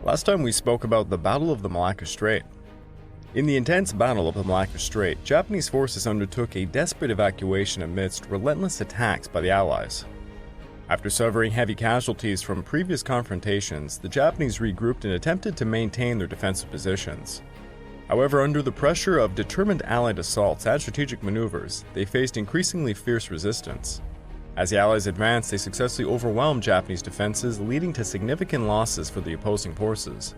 Last time we spoke about the Battle of the Malaca Strait. In the intense Battle of the Malaca Strait, Japanese forces undertook a desperate evacuation amidst relentless attacks by the Allies. After suffering heavy casualties from previous confrontations, the Japanese regrouped and attempted to maintain their defensive positions. However, under the pressure of determined Allied assaults and strategic maneuvers, they faced increasingly fierce resistance. As the Allies advanced, they successfully overwhelmed Japanese defenses, leading to significant losses for the opposing forces.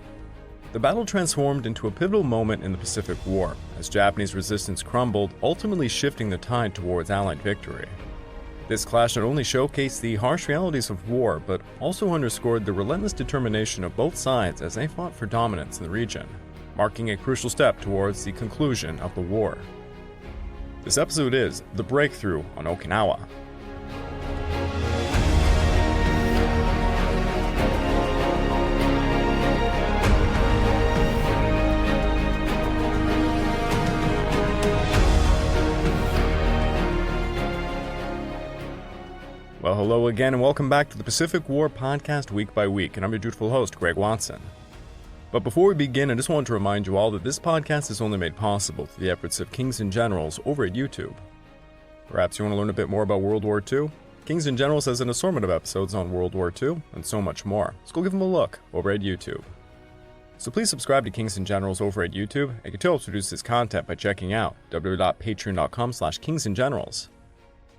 The battle transformed into a pivotal moment in the Pacific War, as Japanese resistance crumbled, ultimately shifting the tide towards Allied victory. This clash not only showcased the harsh realities of war, but also underscored the relentless determination of both sides as they fought for dominance in the region, marking a crucial step towards the conclusion of the war. This episode is The Breakthrough on Okinawa. Well, hello again, and welcome back to the Pacific War Podcast week by week, and I'm your dutiful host, Greg Watson. But before we begin, I just want to remind you all that this podcast is only made possible through the efforts of Kings and Generals over at YouTube. Perhaps you want to learn a bit more about World War II? Kings and Generals has an assortment of episodes on World War II, and so much more, so go give them a look over at YouTube. So please subscribe to Kings and Generals over at YouTube, and you can still produce this content by checking out www.patreon.com/kingsandgenerals.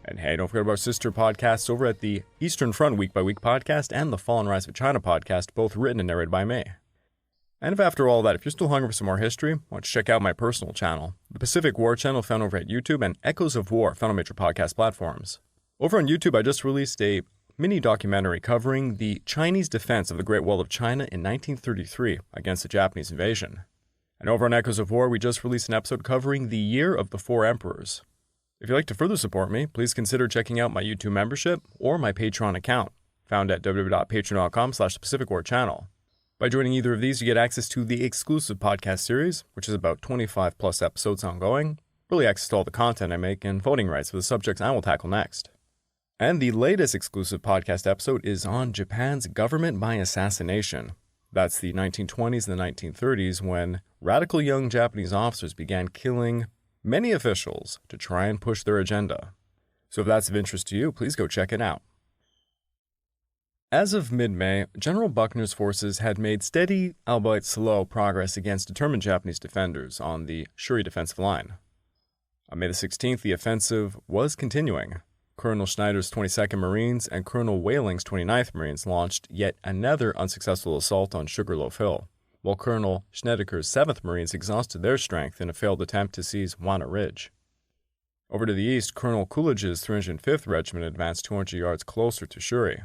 And hey, don't forget about our sister podcasts over at the Eastern Front Week by Week podcast and the Fall and Rise of China podcast, both written and narrated by me. And if after all that, if you're still hungry for some more history, why don't you check out my personal channel, the Pacific War channel found over at YouTube, and Echoes of War found on major podcast platforms. Over on YouTube, I just released a mini documentary covering the Chinese defense of the Great Wall of China in 1933 against the Japanese invasion. And over on Echoes of War, we just released an episode covering the Year of the Four Emperors. If you'd like to further support me, please consider checking out my YouTube membership or my Patreon account, found at www.patreon.com/pacificwarchannel. By joining either of these, you get access to the exclusive podcast series, which is about 25 plus episodes ongoing, early access to all the content I make, and voting rights for the subjects I will tackle next. And the latest exclusive podcast episode is on Japan's government by assassination. That's the 1920s and the 1930s, when radical young Japanese officers began killing many officials to try and push their agenda. So if that's of interest to you, please go check it out. As of mid-May, General Buckner's forces had made steady, albeit slow, progress against determined Japanese defenders on the Shuri defensive line. On May the 16th, the offensive was continuing. Colonel Schneider's 22nd Marines and Colonel Whaling's 29th Marines launched yet another unsuccessful assault on Sugarloaf Hill, while Colonel Schneider's 7th Marines exhausted their strength in a failed attempt to seize Wana Ridge. Over to the east, Colonel Coolidge's 305th Regiment advanced 200 yards closer to Shuri.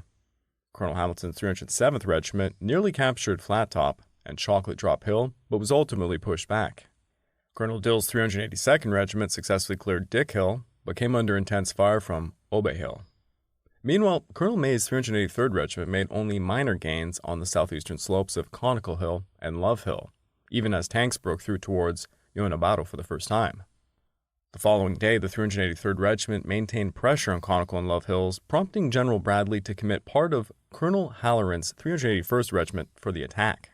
Colonel Hamilton's 307th Regiment nearly captured Flat Top and Chocolate Drop Hill, but was ultimately pushed back. Colonel Dill's 382nd Regiment successfully cleared Dick Hill, but came under intense fire from Obe Hill. Meanwhile, Colonel May's 383rd Regiment made only minor gains on the southeastern slopes of Conical Hill and Love Hill, even as tanks broke through towards Yonabado for the first time. The following day, the 383rd Regiment maintained pressure on Conical and Love Hills, prompting General Bradley to commit part of Colonel Halloran's 381st Regiment for the attack.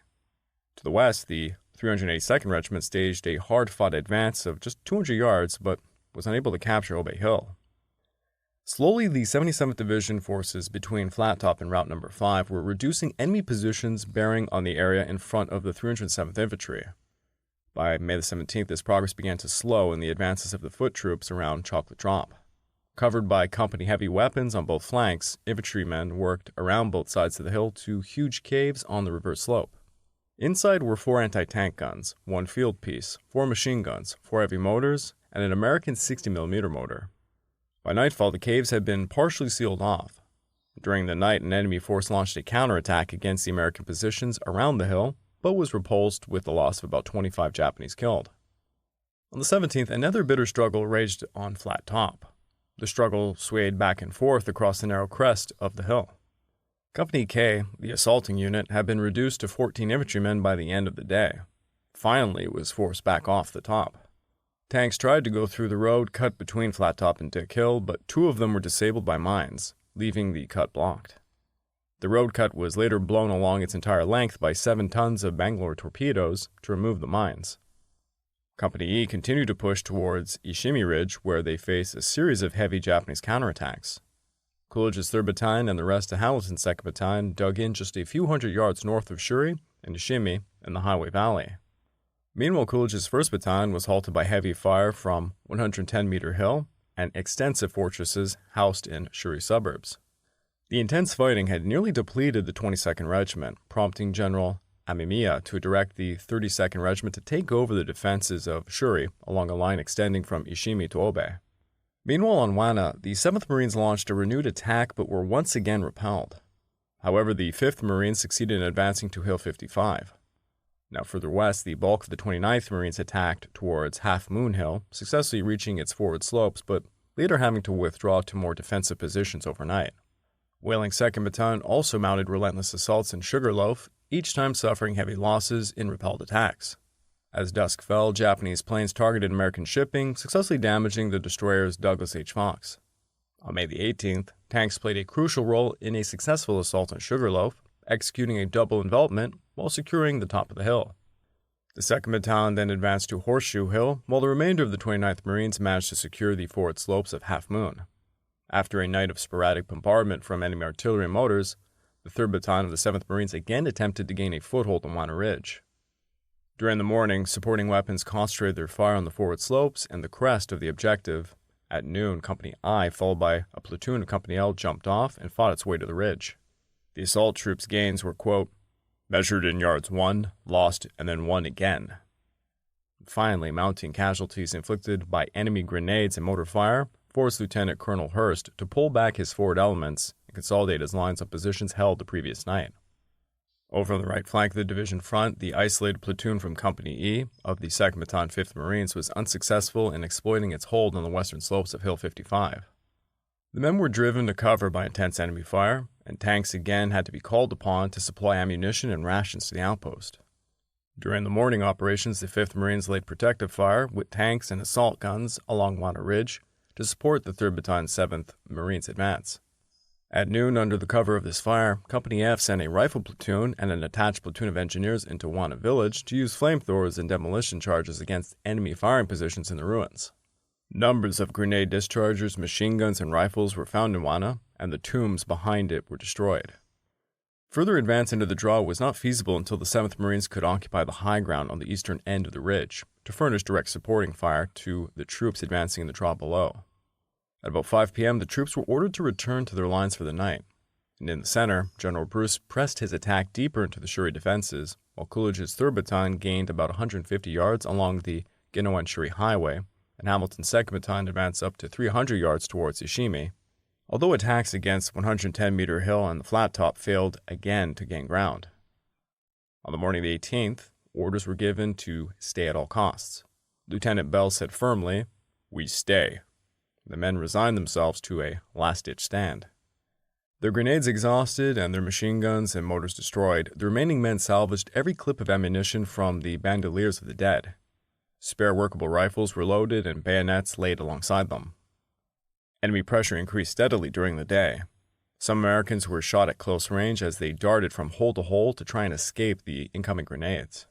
To the west, the 382nd Regiment staged a hard-fought advance of just 200 yards, but was unable to capture Obe Hill. Slowly, the 77th Division forces between Flat Top and Route Number 5 were reducing enemy positions bearing on the area in front of the 307th Infantry. By May the 17th, this progress began to slow in the advances of the foot troops around Chocolate Drop. Covered by company heavy weapons on both flanks, infantrymen worked around both sides of the hill to huge caves on the reverse slope. Inside were 4 anti-tank guns, 1 field piece, 4 machine guns, 4 heavy mortars, and an American 60mm mortar. By nightfall, the caves had been partially sealed off. During the night, an enemy force launched a counterattack against the American positions around the hill, but was repulsed with the loss of about 25 Japanese killed. On the 17th, another bitter struggle raged on Flat Top. The struggle swayed back and forth across the narrow crest of the hill. Company K, the assaulting unit, had been reduced to 14 infantrymen by the end of the day. Finally, it was forced back off the top. Tanks tried to go through the road cut between Flat Top and Dick Hill, but 2 of them were disabled by mines, leaving the cut blocked. The road cut was later blown along its entire length by 7 tons of Bangalore torpedoes to remove the mines. Company E continued to push towards Ishimi Ridge, where they faced a series of heavy Japanese counterattacks. Coolidge's 3rd Battalion and the rest of Hamilton's 2nd Battalion dug in just a few hundred yards north of Shuri and Ishimi in the Highway Valley. Meanwhile, Coolidge's 1st Battalion was halted by heavy fire from 110-meter hill and extensive fortresses housed in Shuri suburbs. The intense fighting had nearly depleted the 22nd Regiment, prompting General Amemiya to direct the 32nd Regiment to take over the defenses of Shuri along a line extending from Ishimi to Obe. Meanwhile, on Wana, the 7th Marines launched a renewed attack but were once again repelled. However, the 5th Marines succeeded in advancing to Hill 55. Now further west, the bulk of the 29th Marines attacked towards Half Moon Hill, successfully reaching its forward slopes, but later having to withdraw to more defensive positions overnight. Whaling 2nd Battalion also mounted relentless assaults in Sugarloaf, each time suffering heavy losses in repelled attacks. As dusk fell, Japanese planes targeted American shipping, successfully damaging the destroyers Douglas H. Fox. On May the 18th, tanks played a crucial role in a successful assault on Sugarloaf, executing a double envelopment while securing the top of the hill. The 2nd Battalion then advanced to Horseshoe Hill, while the remainder of the 29th Marines managed to secure the forward slopes of Half Moon. After a night of sporadic bombardment from enemy artillery and mortars, the 3rd Battalion of the 7th Marines again attempted to gain a foothold on Wana Ridge. During the morning, supporting weapons concentrated their fire on the forward slopes and the crest of the objective. At noon, Company I, followed by a platoon of Company L, jumped off and fought its way to the ridge. The assault troops' gains were, quote, measured in yards 1, lost, and then 1 again. Finally, mounting casualties inflicted by enemy grenades and mortar fire forced Lieutenant Colonel Hurst to pull back his forward elements and consolidate his lines on positions held the previous night. Over on the right flank of the division front, the isolated platoon from Company E of the 2nd Battalion 5th Marines was unsuccessful in exploiting its hold on the western slopes of Hill 55. The men were driven to cover by intense enemy fire, and tanks again had to be called upon to supply ammunition and rations to the outpost. During the morning operations, the 5th Marines laid protective fire with tanks and assault guns along Wana Ridge to support the 3rd Battalion 7th Marines advance. At noon, under the cover of this fire, Company F sent a rifle platoon and an attached platoon of engineers into Wana Village to use flamethrowers and demolition charges against enemy firing positions in the ruins. Numbers of grenade dischargers, machine guns, and rifles were found in Wana, and the tombs behind it were destroyed. Further advance into the draw was not feasible until the 7th Marines could occupy the high ground on the eastern end of the ridge to furnish direct supporting fire to the troops advancing in the draw below. At about 5 p.m., the troops were ordered to return to their lines for the night, and in the center, General Bruce pressed his attack deeper into the Shuri defenses, while Coolidge's 3rd Battalion gained about 150 yards along the Ginowan-Shuri Highway, and Hamilton's 2nd Battalion advanced up to 300 yards towards Ishimi, although attacks against 110-meter hill and the flat top failed again to gain ground. On the morning of the 18th, orders were given to stay at all costs. Lieutenant Bell said firmly, "We stay." The men resigned themselves to a last-ditch stand. Their grenades exhausted and their machine guns and motors destroyed, the remaining men salvaged every clip of ammunition from the bandoliers of the dead. Spare workable rifles were loaded and bayonets laid alongside them. Enemy pressure increased steadily during the day. Some Americans were shot at close range as they darted from hole to hole to try and escape the incoming grenades.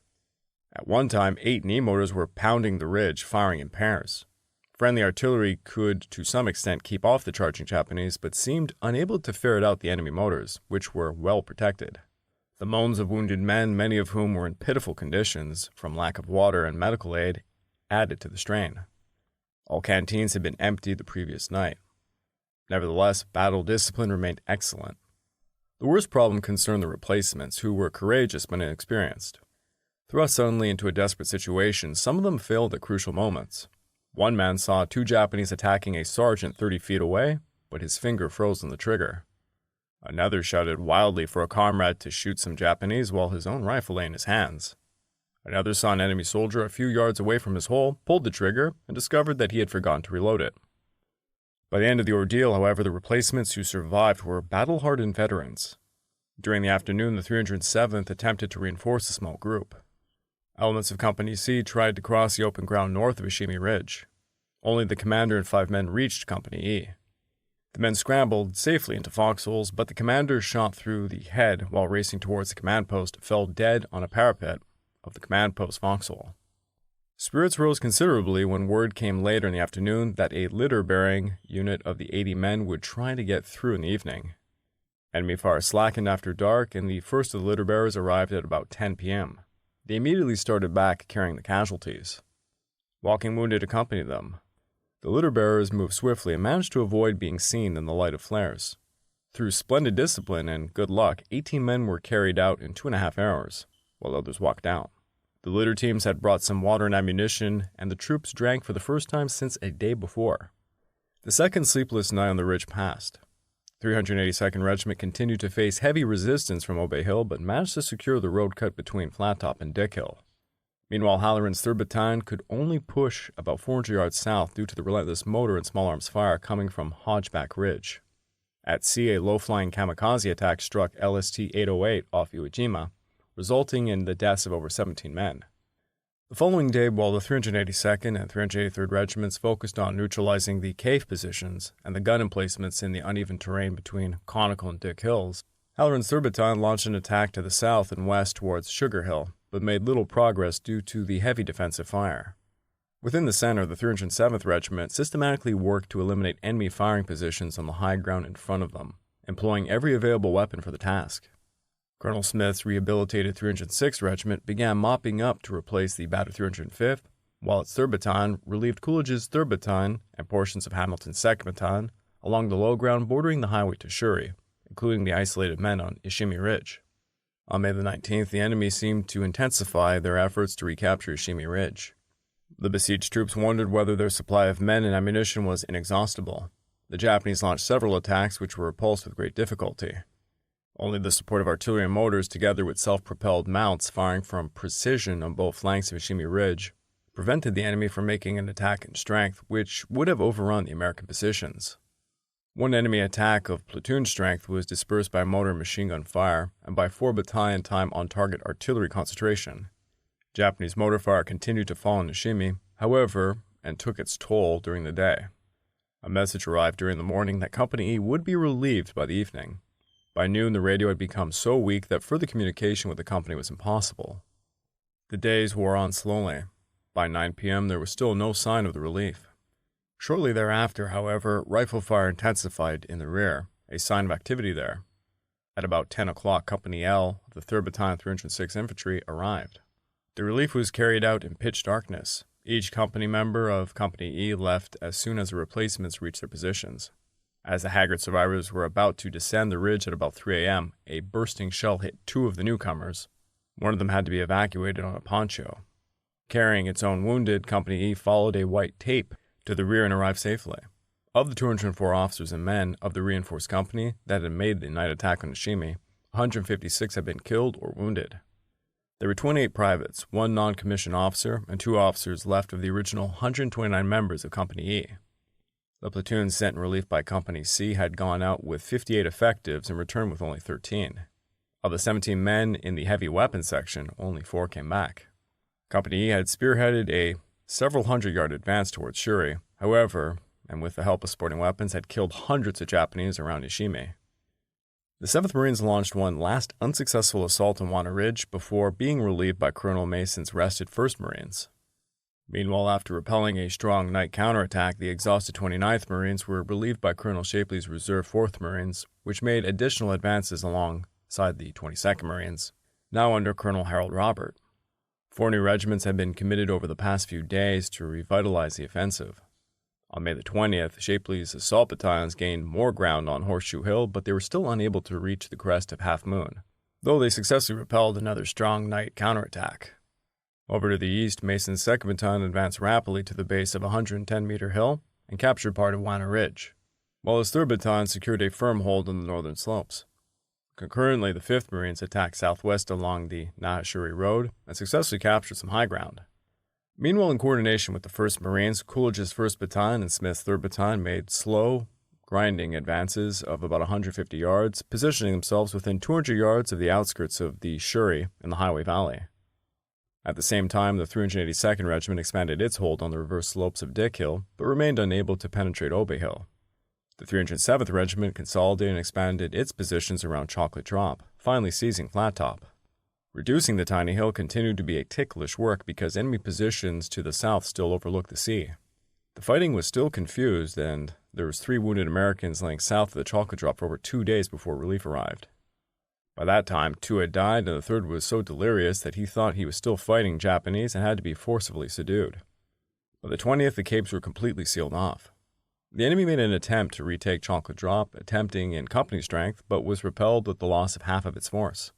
At one time, 8 knee mortars were pounding the ridge, firing in pairs. Friendly artillery could, to some extent, keep off the charging Japanese, but seemed unable to ferret out the enemy motors, which were well protected. The moans of wounded men, many of whom were in pitiful conditions from lack of water and medical aid, added to the strain. All canteens had been emptied the previous night. Nevertheless, battle discipline remained excellent. The worst problem concerned the replacements, who were courageous but inexperienced. Thrust suddenly into a desperate situation, some of them failed at crucial moments. One man saw 2 Japanese attacking a sergeant 30 feet away, but his finger froze on the trigger. Another shouted wildly for a comrade to shoot some Japanese while his own rifle lay in his hands. Another saw an enemy soldier a few yards away from his hole, pulled the trigger, and discovered that he had forgotten to reload it. By the end of the ordeal, however, the replacements who survived were battle-hardened veterans. During the afternoon, the 307th attempted to reinforce the small group. Elements of Company C tried to cross the open ground north of Ishimi Ridge. Only the commander and 5 men reached Company E. The men scrambled safely into foxholes, but the commander, shot through the head while racing towards the command post, fell dead on a parapet of the command post foxhole. Spirits rose considerably when word came later in the afternoon that a litter-bearing unit of the 80 men would try to get through in the evening. Enemy fire slackened after dark, and the first of the litter-bearers arrived at about 10 p.m. They immediately started back, carrying the casualties. Walking wounded accompanied them. The litter-bearers moved swiftly and managed to avoid being seen in the light of flares. Through splendid discipline and good luck, 18 men were carried out in 2.5 hours, while others walked out. The litter teams had brought some water and ammunition, and the troops drank for the first time since a day before. The second sleepless night on the ridge passed. 382nd Regiment continued to face heavy resistance from Obey Hill, but managed to secure the road cut between Flat Top and Dick Hill. Meanwhile, Halloran's 3rd Battalion could only push about 400 yards south due to the relentless motor and small arms fire coming from Hodgeback Ridge. At sea, a low-flying kamikaze attack struck LST-808 off Shujima, resulting in the deaths of over 17 men. The following day, while the 382nd and 383rd Regiments focused on neutralizing the cave positions and the gun emplacements in the uneven terrain between Conical and Dick Hills, Halloran's 3rd Battalion launched an attack to the south and west towards Sugar Hill, but made little progress due to the heavy defensive fire. Within the center, the 307th Regiment systematically worked to eliminate enemy firing positions on the high ground in front of them, employing every available weapon for the task. Colonel Smith's rehabilitated 306th Regiment began mopping up to replace the battered 305th, while its 3rd Battalion relieved Coolidge's 3rd Battalion and portions of Hamilton's 2nd Battalion along the low ground bordering the highway to Shuri, including the isolated men on Ishimi Ridge. On May the 19th, the enemy seemed to intensify their efforts to recapture Ishimi Ridge. The besieged troops wondered whether their supply of men and ammunition was inexhaustible. The Japanese launched several attacks which were repulsed with great difficulty. Only the support of artillery and motors, together with self-propelled mounts firing from precision on both flanks of Ishimi Ridge, prevented the enemy from making an attack in strength, which would have overrun the American positions. One enemy attack of platoon strength was dispersed by motor and machine gun fire and by 4 battalion time on-target artillery concentration. Japanese motor fire continued to fall on Ishimi, however, and took its toll during the day. A message arrived during the morning that Company E would be relieved by the evening. By noon, the radio had become so weak that further communication with the company was impossible. The days wore on slowly. By 9 p.m., there was still no sign of the relief. Shortly thereafter, however, rifle fire intensified in the rear, a sign of activity there. At about 10 o'clock, Company L of the 3rd Battalion 306th Infantry arrived. The relief was carried out in pitch darkness. Each company member of Company E left as soon as the replacements reached their positions. As the haggard survivors were about to descend the ridge at about 3 a.m., a bursting shell hit 2 of the newcomers. One of them had to be evacuated on a poncho. Carrying its own wounded, Company E followed a white tape to the rear and arrived safely. Of the 204 officers and men of the reinforced company that had made the night attack on Ishimi, 156 had been killed or wounded. There were 28 privates, 1 non-commissioned officer, and 2 officers left of the original 129 members of Company E. The platoon sent in relief by Company C had gone out with 58 effectives and returned with only 13. Of the 17 men in the heavy weapons section, only 4 came back. Company E had spearheaded a several hundred-yard advance towards Shuri, however, and with the help of sporting weapons, had killed hundreds of Japanese around Ishimi. The 7th Marines launched one last unsuccessful assault on Wana Ridge before being relieved by Colonel Mason's rested 1st Marines. Meanwhile, after repelling a strong night counterattack, the exhausted 29th Marines were relieved by Colonel Shapley's reserve 4th Marines, which made additional advances alongside the 22nd Marines, now under Colonel Harold Robert. 4 new regiments had been committed over the past few days to revitalize the offensive. On May the 20th, Shapley's assault battalions gained more ground on Horseshoe Hill, but they were still unable to reach the crest of Half Moon, though they successfully repelled another strong night counterattack. Over to the east, Mason's 2nd Battalion advanced rapidly to the base of a 110-meter hill and captured part of Wana Ridge, while his 3rd Battalion secured a firm hold on the northern slopes. Concurrently, the 5th Marines attacked southwest along the Nahashuri Road and successfully captured some high ground. Meanwhile, in coordination with the 1st Marines, Coolidge's 1st Battalion and Smith's 3rd Battalion made slow, grinding advances of about 150 yards, positioning themselves within 200 yards of the outskirts of the Shuri in the Highway Valley. At the same time, the 382nd Regiment expanded its hold on the reverse slopes of Dick Hill, but remained unable to penetrate Obey Hill. The 307th Regiment consolidated and expanded its positions around Chocolate Drop, finally seizing Flat Top. Reducing the tiny hill continued to be a ticklish work because enemy positions to the south still overlooked the sea. The fighting was still confused, and there was 3 wounded Americans laying south of the Chocolate Drop for over 2 days before relief arrived. By that time, 2 had died, and the third was so delirious that he thought he was still fighting Japanese and had to be forcibly subdued. By the 20th, the capes were completely sealed off. The enemy made an attempt to retake Chocolate Drop, attempting in company strength, but was repelled with the loss of half of its force.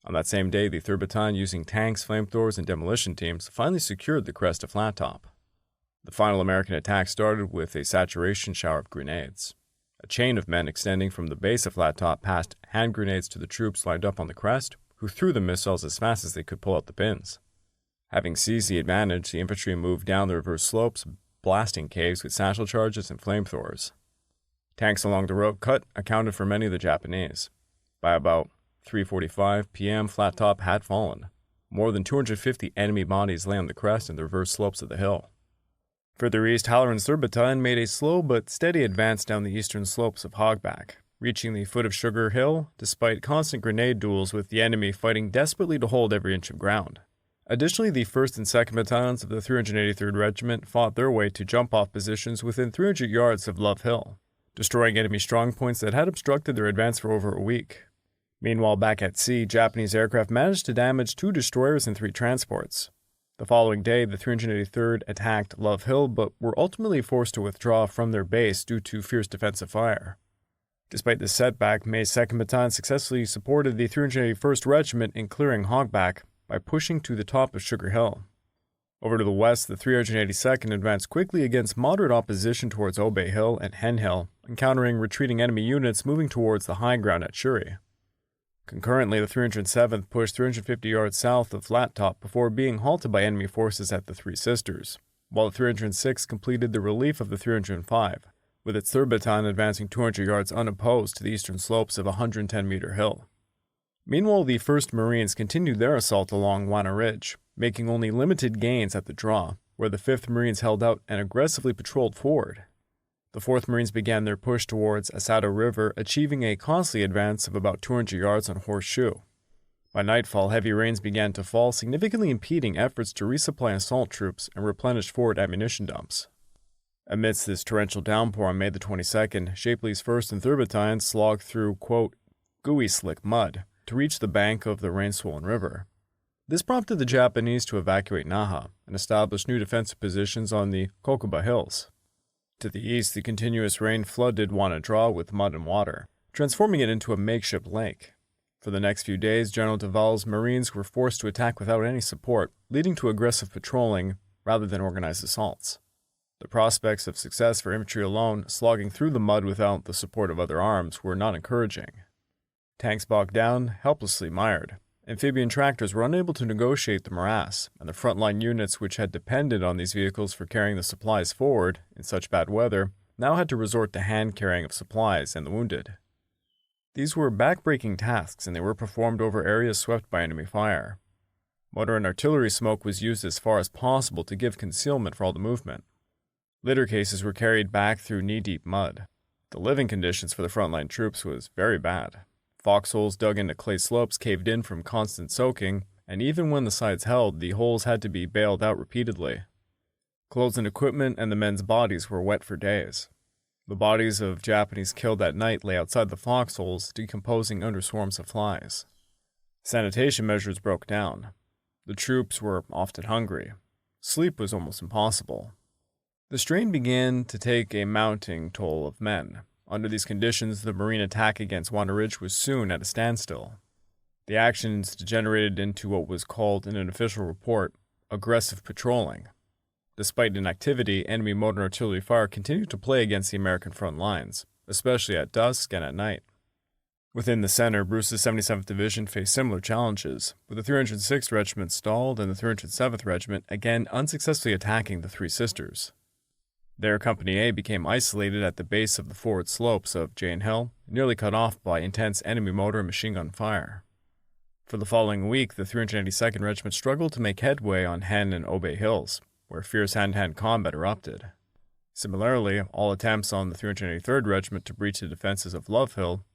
On that same day, the 3rd Battalion, using tanks, flamethrowers, and demolition teams, finally secured the crest of Flat Top. The final American attack started with a saturation shower of grenades. A chain of men extending from the base of Flat Top passed hand grenades to the troops lined up on the crest, who threw the missiles as fast as they could pull out the pins. Having seized the advantage, the infantry moved down the reverse slopes, blasting caves with satchel charges and flamethrowers. Tanks along the road cut accounted for many of the Japanese. By about 3:45 p.m., Flat Top had fallen. More than 250 enemy bodies lay on the crest and the reverse slopes of the hill. Further east, Halloran's 3rd Battalion made a slow but steady advance down the eastern slopes of Hogback, reaching the foot of Sugar Hill despite constant grenade duels with the enemy fighting desperately to hold every inch of ground. Additionally, the 1st and 2nd Battalions of the 383rd Regiment fought their way to jump-off positions within 300 yards of Love Hill, destroying enemy strongpoints that had obstructed their advance for over a week. Meanwhile, back at sea, Japanese aircraft managed to damage 2 destroyers and 3 transports. The following day, the 383rd attacked Love Hill, but were ultimately forced to withdraw from their base due to fierce defensive fire. Despite this setback, May's 2nd Battalion successfully supported the 381st Regiment in clearing Hogback by pushing to the top of Sugar Hill. Over to the west, the 382nd advanced quickly against moderate opposition towards Obey Hill and Hen Hill, encountering retreating enemy units moving towards the high ground at Shuri. Concurrently, the 307th pushed 350 yards south of Flat Top before being halted by enemy forces at the Three Sisters, while the 306th completed the relief of the 305, with its 3rd Battalion advancing 200 yards unopposed to the eastern slopes of a 110-meter hill. Meanwhile, the 1st Marines continued their assault along Wana Ridge, making only limited gains at the draw, where the 5th Marines held out and aggressively patrolled forward. The 4th Marines began their push towards Asado River, achieving a costly advance of about 200 yards on Horseshoe. By nightfall, heavy rains began to fall, significantly impeding efforts to resupply assault troops and replenish forward ammunition dumps. Amidst this torrential downpour on May the 22nd, Shapley's 1st and 3rd Battalions slogged through, quote, gooey slick mud to reach the bank of the rain-swollen river. This prompted the Japanese to evacuate Naha and establish new defensive positions on the Kokuba Hills. To the east, the continuous rain flooded Wana Draw with mud and water, transforming it into a makeshift lake. For the next few days, General Duval's Marines were forced to attack without any support, leading to aggressive patrolling rather than organized assaults. The prospects of success for infantry alone, slogging through the mud without the support of other arms, were not encouraging. Tanks bogged down, helplessly mired. Amphibian tractors were unable to negotiate the morass, and the frontline units which had depended on these vehicles for carrying the supplies forward in such bad weather now had to resort to hand carrying of supplies and the wounded. These were back-breaking tasks, and they were performed over areas swept by enemy fire. Mortar and artillery smoke was used as far as possible to give concealment for all the movement. Litter cases were carried back through knee-deep mud. The living conditions for the frontline troops was very bad. Foxholes dug into clay slopes caved in from constant soaking, and even when the sides held, the holes had to be bailed out repeatedly. Clothes and equipment and the men's bodies were wet for days. The bodies of Japanese killed that night lay outside the foxholes, decomposing under swarms of flies. Sanitation measures broke down. The troops were often hungry. Sleep was almost impossible. The strain began to take a mounting toll of men. Under these conditions, the Marine attack against Wana Ridge was soon at a standstill. The actions degenerated into what was called in an official report, aggressive patrolling. Despite inactivity, enemy mortar and artillery fire continued to play against the American front lines, especially at dusk and at night. Within the center, Bruce's 77th Division faced similar challenges, with the 306th Regiment stalled and the 307th Regiment again unsuccessfully attacking the Three Sisters. There, Company A became isolated at the base of the forward slopes of Jane Hill, nearly cut off by intense enemy mortar and machine gun fire. For the following week, the 382nd Regiment struggled to make headway on Hen and Obey Hills, where fierce hand-to-hand combat erupted. Similarly, all attempts on the 383rd Regiment to breach the defenses of Love Hill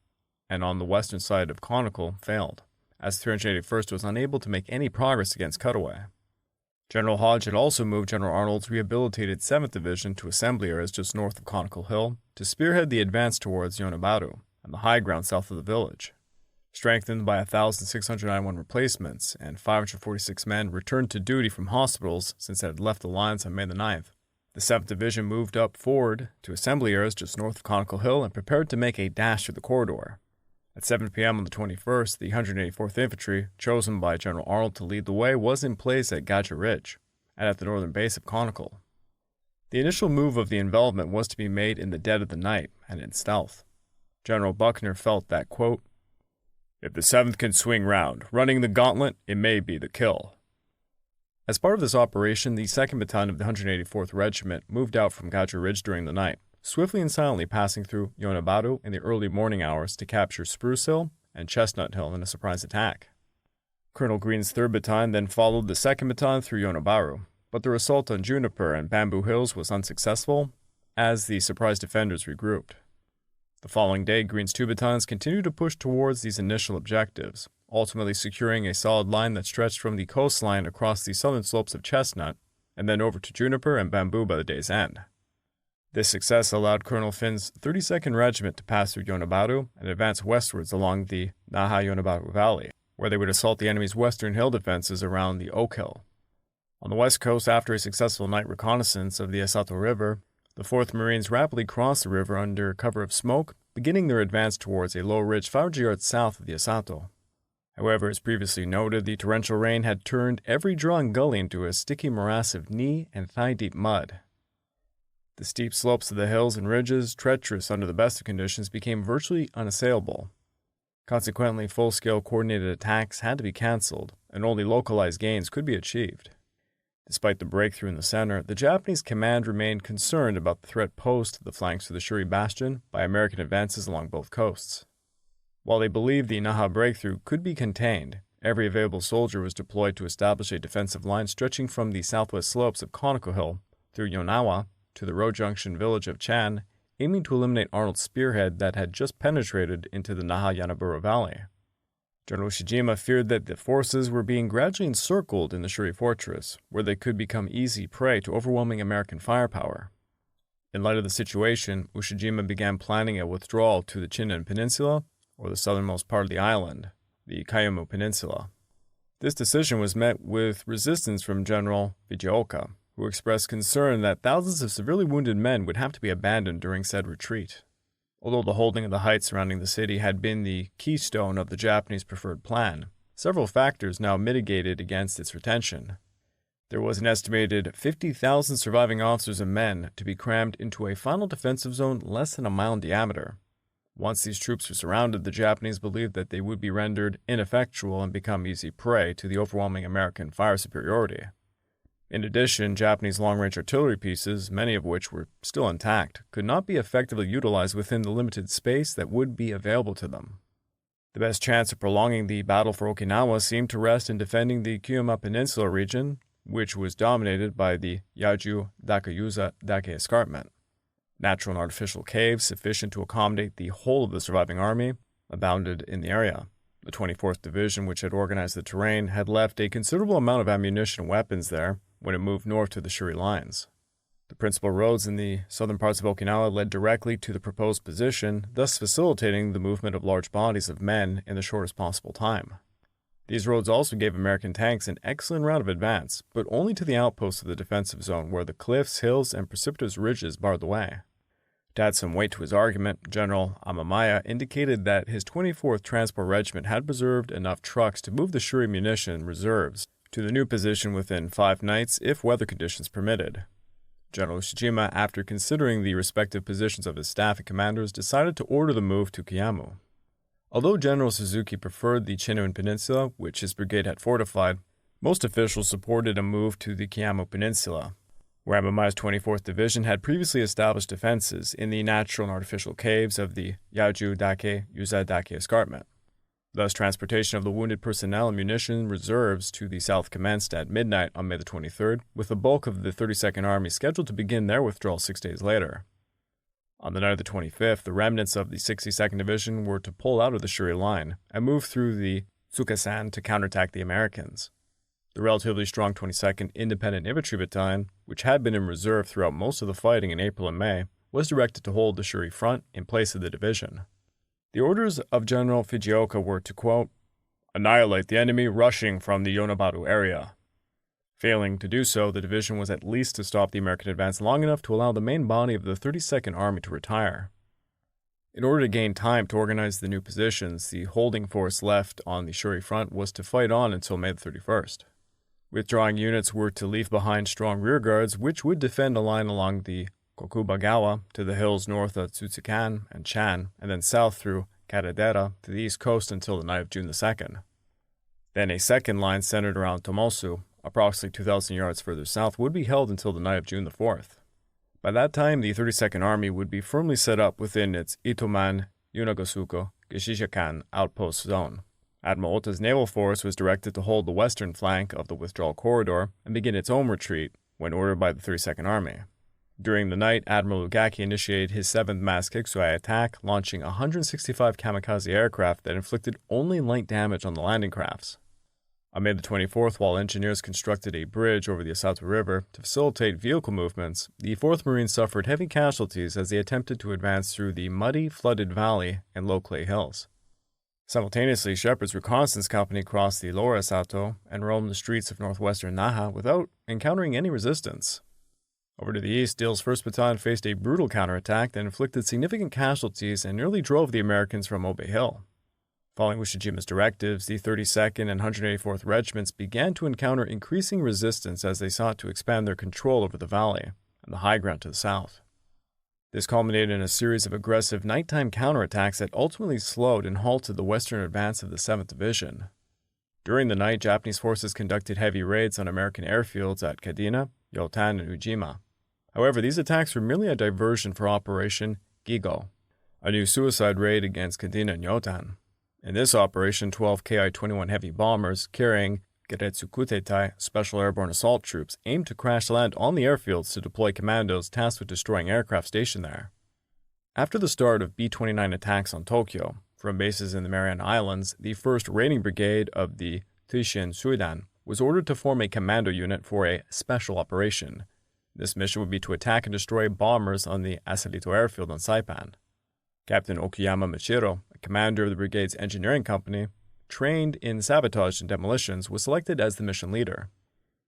and on the western side of Conical failed, as the 381st was unable to make any progress against Cutaway. General Hodge had also moved General Arnold's rehabilitated 7th Division to assembly areas just north of Conical Hill to spearhead the advance towards Yonabaru and the high ground south of the village. Strengthened by 1,691 replacements and 546 men returned to duty from hospitals since it had left the lines on May the 9th, the 7th Division moved up forward to assembly areas just north of Conical Hill and prepared to make a dash through the corridor. At 7 p.m. on the 21st, the 184th Infantry, chosen by General Arnold to lead the way, was in place at Ishimi Ridge and at the northern base of Conical. The initial move of the envelopment was to be made in the dead of the night and in stealth. General Buckner felt that, quote, "If the 7th can swing round, running the gauntlet, it may be the kill." As part of this operation, the 2nd Battalion of the 184th Regiment moved out from Ishimi Ridge during the night, swiftly and silently passing through Yonabaru in the early morning hours to capture Spruce Hill and Chestnut Hill in a surprise attack. Colonel Green's 3rd Battalion then followed the 2nd Battalion through Yonabaru, but their assault on Juniper and Bamboo Hills was unsuccessful as the surprise defenders regrouped. The following day, Green's 2 battalions continued to push towards these initial objectives, ultimately securing a solid line that stretched from the coastline across the southern slopes of Chestnut and then over to Juniper and Bamboo by the day's end. This success allowed Colonel Finn's 32nd Regiment to pass through Yonabaru and advance westwards along the Naha-Yonabaru Valley, where they would assault the enemy's western hill defenses around the Oak Hill. On the west coast, after a successful night reconnaissance of the Asato River, the 4th Marines rapidly crossed the river under cover of smoke, beginning their advance towards a low ridge 500 yards south of the Asato. However, as previously noted, the torrential rain had turned every draw and gully into a sticky morass of knee and thigh-deep mud. The steep slopes of the hills and ridges, treacherous under the best of conditions, became virtually unassailable. Consequently, full-scale coordinated attacks had to be cancelled, and only localized gains could be achieved. Despite the breakthrough in the center, the Japanese command remained concerned about the threat posed to the flanks of the Shuri Bastion by American advances along both coasts. While they believed the Naha breakthrough could be contained, every available soldier was deployed to establish a defensive line stretching from the southwest slopes of Conical Hill through Yonawa to the road junction village of Chan, aiming to eliminate Arnold's spearhead that had just penetrated into the Naha-Yanaburo Valley. General Shujima feared that the forces were being gradually encircled in the Shuri fortress, where they could become easy prey to overwhelming American firepower. In light of the situation, Ushijima began planning a withdrawal to the Chinnen Peninsula, or the southernmost part of the island, the Kiamu Peninsula. This decision was met with resistance from General Fujioka, who expressed concern that thousands of severely wounded men would have to be abandoned during said retreat. Although the holding of the heights surrounding the city had been the keystone of the Japanese preferred plan, several factors now mitigated against its retention. There was an estimated 50,000 surviving officers and men to be crammed into a final defensive zone less than a mile in diameter. Once these troops were surrounded, the Japanese believed that they would be rendered ineffectual and become easy prey to the overwhelming American fire superiority. In addition, Japanese long-range artillery pieces, many of which were still intact, could not be effectively utilized within the limited space that would be available to them. The best chance of prolonging the battle for Okinawa seemed to rest in defending the Kiamu Peninsula region, which was dominated by the Yaju Dakayuza Dake escarpment. Natural and artificial caves sufficient to accommodate the whole of the surviving army abounded in the area. The 24th Division, which had organized the terrain, had left a considerable amount of ammunition and weapons there when it moved north to the Shuri lines. The principal roads in the southern parts of Okinawa led directly to the proposed position, thus facilitating the movement of large bodies of men in the shortest possible time. These roads also gave American tanks an excellent route of advance, but only to the outposts of the defensive zone where the cliffs, hills, and precipitous ridges barred the way. To add some weight to his argument, General Amamiya indicated that his 24th Transport Regiment had preserved enough trucks to move the Shuri munition reserves to the new position within 5 nights if weather conditions permitted. General Shujima, after considering the respective positions of his staff and commanders, decided to order the move to Kiamu. Although General Suzuki preferred the Chinnen Peninsula, which his brigade had fortified, most officials supported a move to the Kiamu Peninsula, where Amamiya's 24th Division had previously established defenses in the natural and artificial caves of the Yaju Dake Yuza Dake escarpment. Thus, transportation of the wounded personnel and munition reserves to the south commenced at midnight on May the 23rd, with the bulk of the 32nd Army scheduled to begin their withdrawal 6 days later. On the night of the 25th, the remnants of the 62nd Division were to pull out of the Shuri line and move through the Tsukasan to counterattack the Americans. The relatively strong 22nd Independent Infantry Battalion, which had been in reserve throughout most of the fighting in April and May, was directed to hold the Shuri front in place of the division. The orders of General Fujioka were to, quote, annihilate the enemy rushing from the Yonabaru area. Failing to do so, the division was at least to stop the American advance long enough to allow the main body of the 32nd Army to retire. In order to gain time to organize the new positions, the holding force left on the Shuri front was to fight on until May 31st. Withdrawing units were to leave behind strong rearguards, which would defend a line along the Kokubagawa to the hills north of Tsutsukan and Chan, and then south through Karadera to the east coast until the night of June the 2nd. Then a second line centered around Tomosu, approximately 2,000 yards further south, would be held until the night of June the 4th. By that time, the 32nd Army would be firmly set up within its Itoman, Yunagasuko, Gishishakan outpost zone. Admiral Ota's naval force was directed to hold the western flank of the withdrawal corridor and begin its own retreat when ordered by the 32nd Army. During the night, Admiral Ugaki initiated his 7th Mass Kikuei attack, launching 165 kamikaze aircraft that inflicted only light damage on the landing crafts. On May the 24th, while engineers constructed a bridge over the Asato River to facilitate vehicle movements, the 4th Marines suffered heavy casualties as they attempted to advance through the muddy, flooded valley and low clay hills. Simultaneously, Shepard's reconnaissance company crossed the lower Asato and roamed the streets of northwestern Naha without encountering any resistance. Over to the east, Dill's 1st Battalion faced a brutal counterattack that inflicted significant casualties and nearly drove the Americans from Obe Hill. Following Shujima's directives, the 32nd and 184th Regiments began to encounter increasing resistance as they sought to expand their control over the valley and the high ground to the south. This culminated in a series of aggressive nighttime counterattacks that ultimately slowed and halted the western advance of the 7th Division. During the night, Japanese forces conducted heavy raids on American airfields at Kadena, Yotan, and Ujima. However, these attacks were merely a diversion for Operation Gigo, a new suicide raid against Kadena and Yotan. In this operation, 12 Ki-21 heavy bombers carrying Geretsukutetai Special Airborne Assault Troops aimed to crash land on the airfields to deploy commandos tasked with destroying aircraft stationed there. After the start of B-29 attacks on Tokyo, from bases in the Mariana Islands, the 1st Raiding Brigade of the Tuishin Suidan was ordered to form a commando unit for a special operation. This mission would be to attack and destroy bombers on the Asalito airfield on Saipan. Captain Okuyama Michiro, a commander of the brigade's engineering company, trained in sabotage and demolitions, was selected as the mission leader.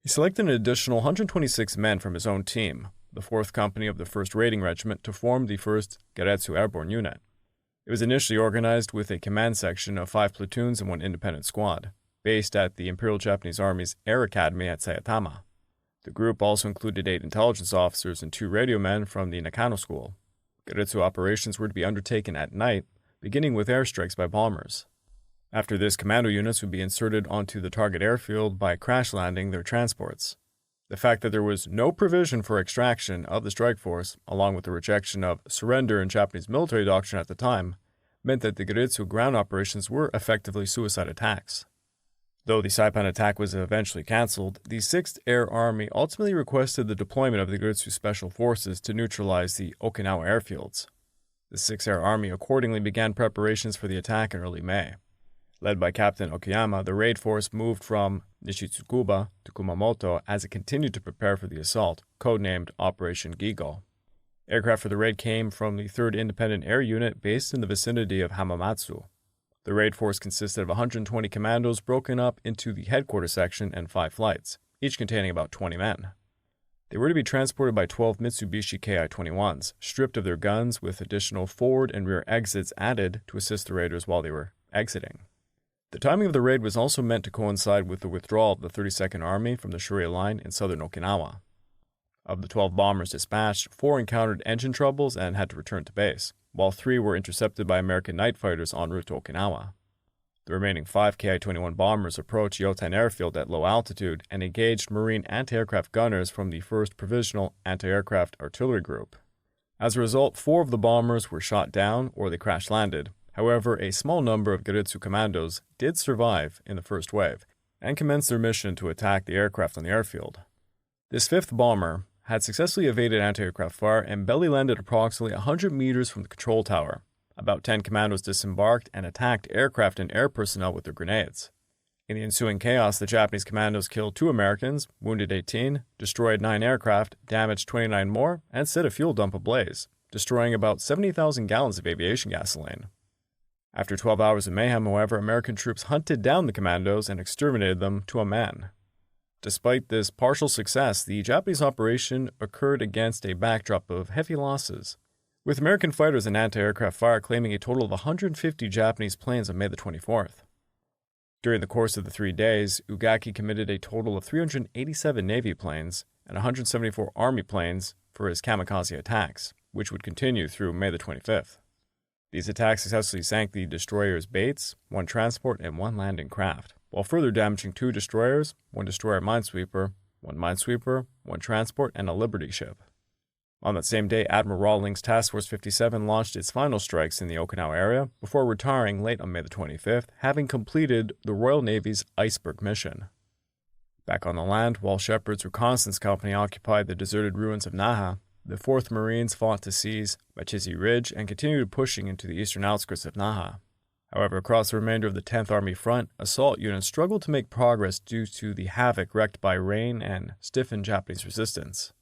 He selected an additional 126 men from his own team, the 4th Company of the 1st Raiding Regiment, to form the 1st Geretsu Airborne Unit. It was initially organized with a command section of 5 platoons and 1 independent squad, based at the Imperial Japanese Army's Air Academy at Sayatama. The group also included 8 intelligence officers and 2 radio men from the Nakano School. Geretsu operations were to be undertaken at night, beginning with airstrikes by bombers. After this, commando units would be inserted onto the target airfield by crash landing their transports. The fact that there was no provision for extraction of the strike force, along with the rejection of surrender in Japanese military doctrine at the time, meant that the Geretsu ground operations were effectively suicide attacks. Though the Saipan attack was eventually cancelled, the 6th Air Army ultimately requested the deployment of the Geretsu Special Forces to neutralize the Okinawa airfields. The 6th Air Army accordingly began preparations for the attack in early May. Led by Captain Okuyama, the raid force moved from Nishitsukuba to Kumamoto as it continued to prepare for the assault, codenamed Operation Gigo. Aircraft for the raid came from the 3rd Independent Air Unit based in the vicinity of Hamamatsu. The raid force consisted of 120 commandos broken up into the headquarters section and 5 flights, each containing about 20 men. They were to be transported by 12 Mitsubishi Ki-21s, stripped of their guns with additional forward and rear exits added to assist the raiders while they were exiting. The timing of the raid was also meant to coincide with the withdrawal of the 32nd Army from the Shuri line in southern Okinawa. Of the 12 bombers dispatched, 4 encountered engine troubles and had to return to base, while 3 were intercepted by American night fighters en route to Okinawa. The remaining 5 Ki-21 bombers approached Yotan Airfield at low altitude and engaged Marine anti-aircraft gunners from the 1st Provisional Anti-Aircraft Artillery Group. As a result, 4 of the bombers were shot down or they crash-landed, However, a small number of Geritsu commandos did survive in the first wave and commenced their mission to attack the aircraft on the airfield. This fifth bomber had successfully evaded anti-aircraft fire and belly landed approximately 100 meters from the control tower. About 10 commandos disembarked and attacked aircraft and air personnel with their grenades. In the ensuing chaos, the Japanese commandos killed 2 Americans, wounded 18, destroyed 9 aircraft, damaged 29 more, and set a fuel dump ablaze, destroying about 70,000 gallons of aviation gasoline. After 12 hours of mayhem, however, American troops hunted down the commandos and exterminated them to a man. Despite this partial success, the Japanese operation occurred against a backdrop of heavy losses, with American fighters and anti-aircraft fire claiming a total of 150 Japanese planes on May the 24th. During the course of the 3 days, Ugaki committed a total of 387 Navy planes and 174 Army planes for his kamikaze attacks, which would continue through May the 25th. These attacks successfully sank the destroyers Bates, 1 transport, and 1 landing craft, while further damaging 2 destroyers, 1 destroyer minesweeper, 1 minesweeper, 1 transport, and a Liberty ship. On that same day, Admiral Rawlings Task Force 57 launched its final strikes in the Okinawa area before retiring late on May the 25th, having completed the Royal Navy's Iceberg mission. Back on the land, while Shepard's Reconnaissance Company occupied the deserted ruins of Naha, the 4th Marines fought to seize Ishimi Ridge and continued pushing into the eastern outskirts of Naha. However, across the remainder of the 10th Army front, assault units struggled to make progress due to the havoc wreaked by rain and stiffened Japanese resistance.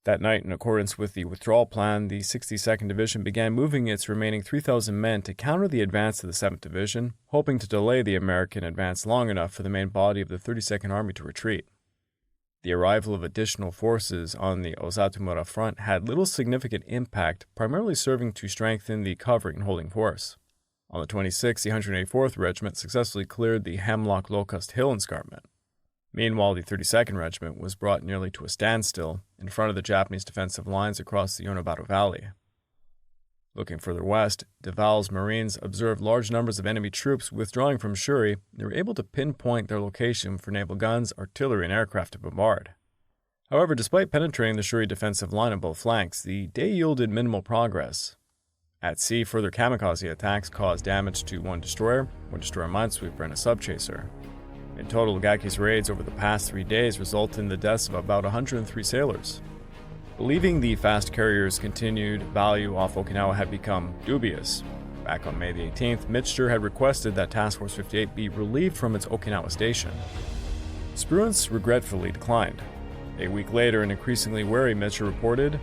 That night, in accordance with the withdrawal plan, the 62nd Division began moving its remaining 3,000 men to counter the advance of the 7th Division, hoping to delay the American advance long enough for the main body of the 32nd Army to retreat. The arrival of additional forces on the Osatomura front had little significant impact, primarily serving to strengthen the covering and holding force. On the 26th, the 184th Regiment successfully cleared the Hemlock Locust Hill escarpment. Meanwhile, the 32nd Regiment was brought nearly to a standstill in front of the Japanese defensive lines across the Yonabato Valley. Looking further west, Duval's Marines observed large numbers of enemy troops withdrawing from Shuri and were able to pinpoint their location for naval guns, artillery, and aircraft to bombard. However, despite penetrating the Shuri defensive line on both flanks, the day yielded minimal progress. At sea, further kamikaze attacks caused damage to 1 destroyer minesweeper, and a subchaser. In total, Ugaki's raids over the past 3 days resulted in the deaths of about 103 sailors. Believing the fast carrier's continued value off Okinawa had become dubious, back on May the 18th, Mitscher had requested that Task Force 58 be relieved from its Okinawa station. Spruance regretfully declined. A week later, an increasingly wary Mitscher reported,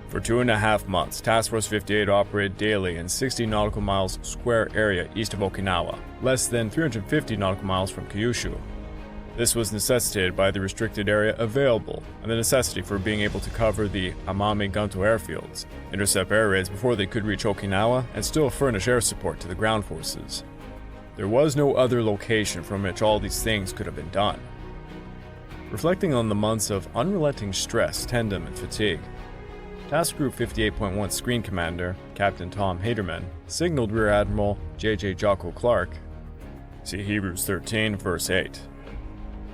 "For 2.5 months, Task Force 58 operated daily in 60 nautical miles square area east of Okinawa, less than 350 nautical miles from Kyushu. This was necessitated by the restricted area available and the necessity for being able to cover the Amami Gunto airfields, intercept air raids before they could reach Okinawa, and still furnish air support to the ground forces. There was no other location from which all these things could have been done." Reflecting on the months of unrelenting stress, tedium, and fatigue, Task Group 58.1 Screen Commander, Captain Tom Haderman, signaled Rear Admiral J.J. Jocko Clark, see Hebrews 13, verse 8.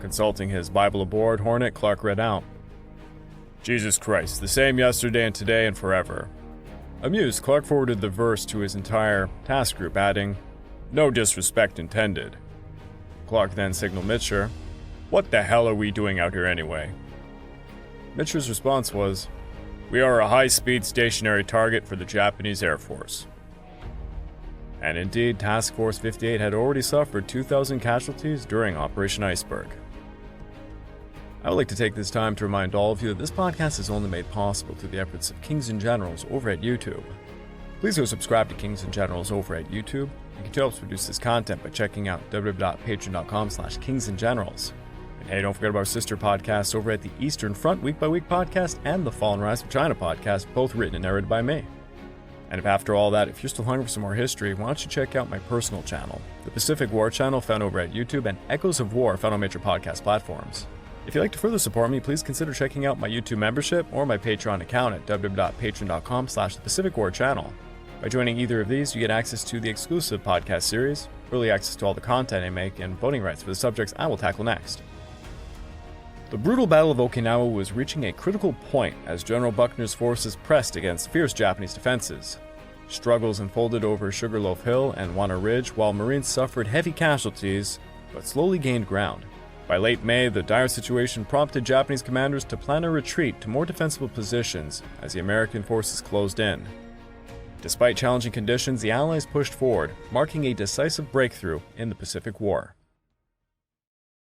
Consulting his Bible aboard Hornet, Clark read out, "Jesus Christ, the same yesterday and today and forever." Amused, Clark forwarded the verse to his entire task group, adding, "No disrespect intended." Clark then signaled Mitscher, "What the hell are we doing out here anyway?" Mitscher's response was, "We are a high-speed stationary target for the Japanese Air Force." And indeed, Task Force 58 had already suffered 2,000 casualties during Operation Iceberg. I would like to take this time to remind all of you that this podcast is only made possible through the efforts of Kings and Generals over at YouTube. Please go subscribe to Kings and Generals over at YouTube. You can help us produce this content by checking out www.patreon.com/kingsandgenerals. And hey, don't forget about our sister podcasts over at the Eastern Front Week by Week podcast and the Fall and Rise of China podcast, both written and narrated by me. And if after all that, if you're still hungry for some more history, why don't you check out my personal channel, the Pacific War channel found over at YouTube, and Echoes of War found on major podcast platforms. If you'd like to further support me, please consider checking out my YouTube membership or my Patreon account at www.patreon.com/thepacificwarchannel. By joining either of these, you get access to the exclusive podcast series, early access to all the content I make, and voting rights for the subjects I will tackle next. The brutal Battle of Okinawa was reaching a critical point as General Buckner's forces pressed against fierce Japanese defenses. Struggles unfolded over Sugarloaf Hill and Wana Ridge while Marines suffered heavy casualties, but slowly gained ground. By late May, the dire situation prompted Japanese commanders to plan a retreat to more defensible positions as the American forces closed in. Despite challenging conditions, the Allies pushed forward, marking a decisive breakthrough in the Pacific War.